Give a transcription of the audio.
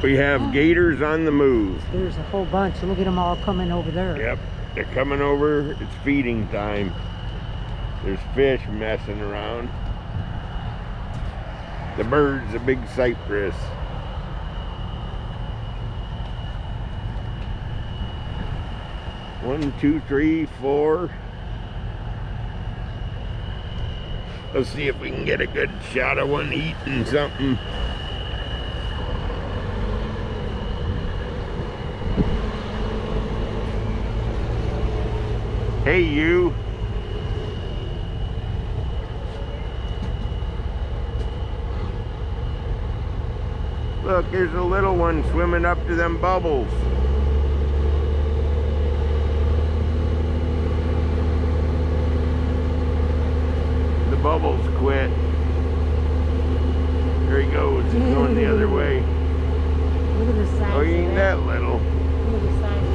We have gators on the move. There's a whole bunch. Look at them all coming over there. Yep, they're coming over. It's feeding time. There's fish messing around. The bird's a big cypress. One, two, three, four. Let's see if we can get a good shot of one eating something. Hey, you. Look, there's a little one swimming up to them bubbles. The bubbles quit. There he goes. He's going the other way. Look at the size. Oh, he ain't that little. Look at the size